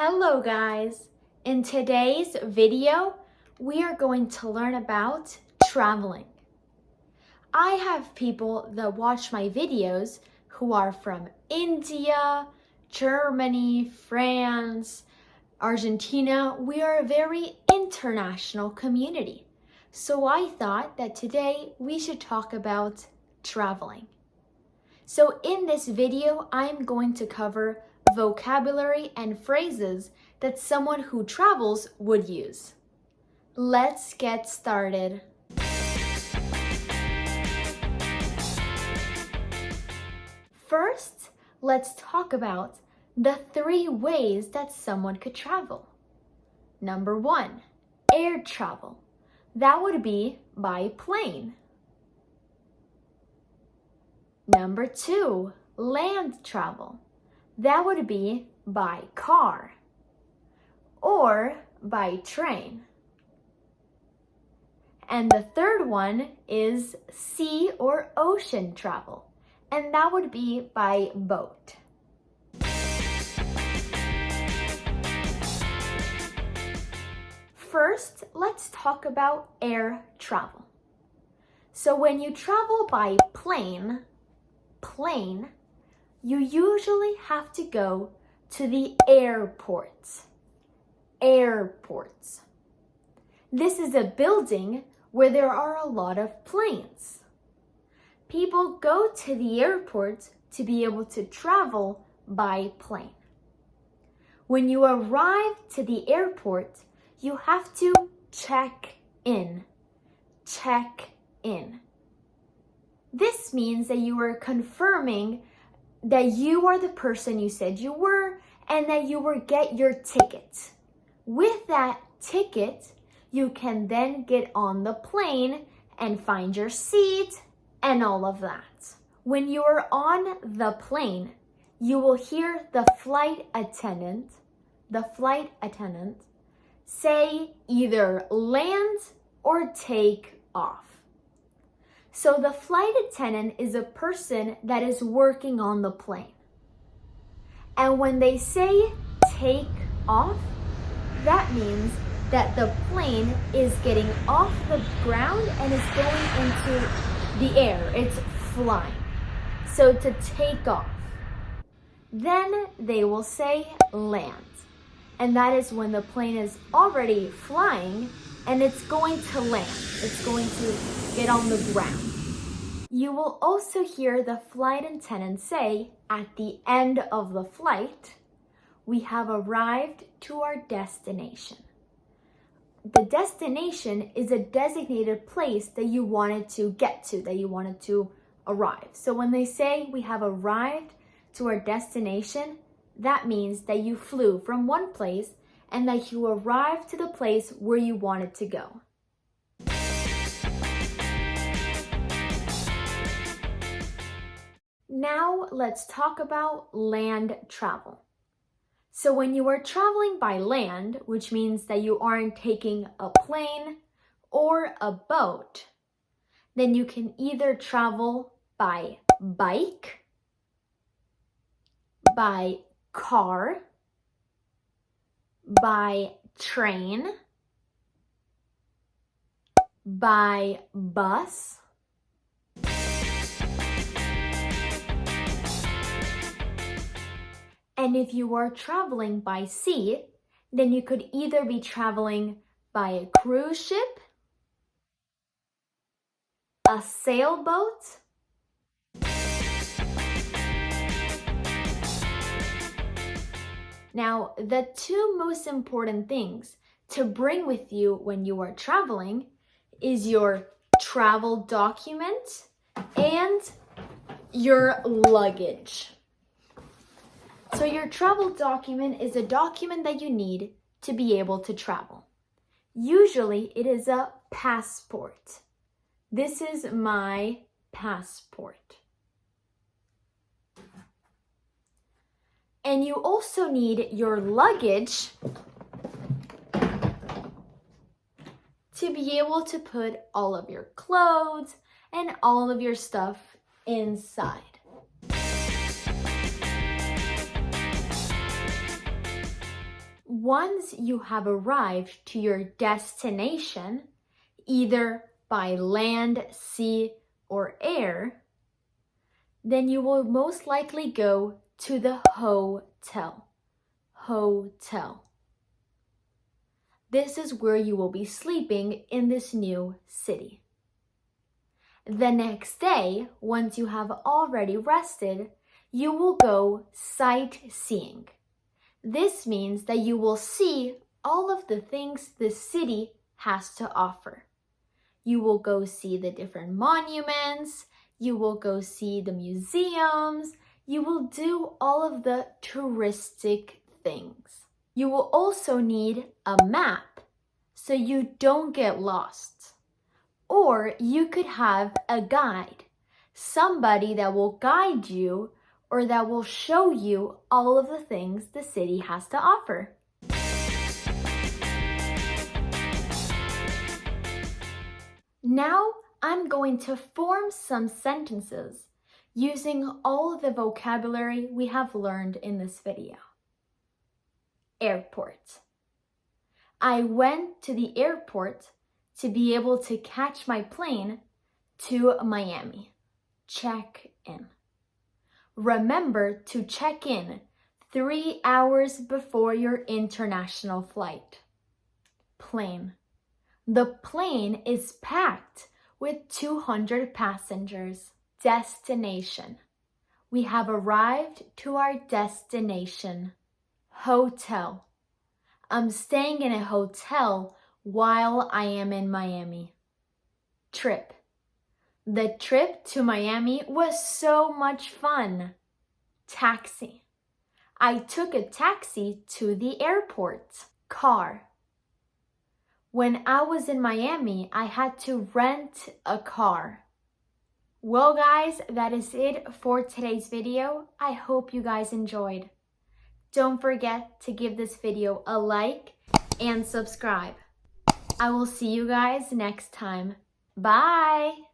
Hello guys! In today's video, we are going to learn about traveling. I have people that watch my videos who are from India, Germany, France, Argentina. We are a very international community. So I thought that today we should talk about traveling. So in this video, I'm going to cover vocabulary and phrases that someone who travels would use. Let's get started. First, let's talk about the 3 ways that someone could travel. Number 1, air travel. That would be by plane. Number 2, land travel. That would be by car or by train. And the third one is sea or ocean travel, and that would be by boat. First, let's talk about air travel. So when you travel by plane, you usually have to go to the airports. Airports. This is a building where there are a lot of planes. People go to the airport to be able to travel by plane. When you arrive to the airport, you have to check in. Check in. This means that you are confirming that you are the person you said you were and that you will get your ticket. With that ticket, you can then get on the plane and find your seat and all of that. When you are on the plane, you will hear the flight attendant say either land or take off. So the flight attendant is a person that is working on the plane. And when they say take off, that means that the plane is getting off the ground and is going into the air. It's flying. So to take off. Then they will say land. And that is when the plane is already flying and it's going to land. It's going to get on the ground. You will also hear the flight attendant say at the end of the flight, we have arrived to our destination. The destination is a designated place that you wanted to get to, that you wanted to arrive. So when they say we have arrived to our destination, that means that you flew from one place and that you arrived to the place where you wanted to go. Now let's talk about land travel. So when you are traveling by land, which means that you aren't taking a plane or a boat, then you can either travel by bike, by car, by train, by bus, and if you are traveling by sea, then you could either be traveling by a cruise ship, a sailboat, Now, the 2 most important things to bring with you when you are traveling is your travel document and your luggage. So your travel document is a document that you need to be able to travel. Usually it is a passport. This is my passport. And you also need your luggage to be able to put all of your clothes and all of your stuff inside. Once you have arrived to your destination, either by land, sea, or air, then you will most likely go to the hotel. Hotel. This is where you will be sleeping in this new city. The next day, once you have already rested, you will go sightseeing. This means that you will see all of the things the city has to offer. You will go see the different monuments, you will go see the museums, you will do all of the touristic things. You will also need a map so you don't get lost. Or you could have a guide, somebody that will guide you or that will show you all of the things the city has to offer. Now I'm going to form some sentences using all of the vocabulary we have learned in this video. Airport. I went to the airport to be able to catch my plane to Miami. Check in. Remember to check in 3 hours before your international flight. Plane. The plane is packed with 200 passengers. Destination. We have arrived to our destination. Hotel. I'm staying in a hotel while I am in Miami. Trip. The trip to Miami was so much fun. Taxi. I took a taxi to the airport. Car. When I was in Miami, I had to rent a car. Well guys, that is it for today's video. I hope you guys enjoyed. Don't forget to give this video a like and subscribe. I will see you guys next time. Bye!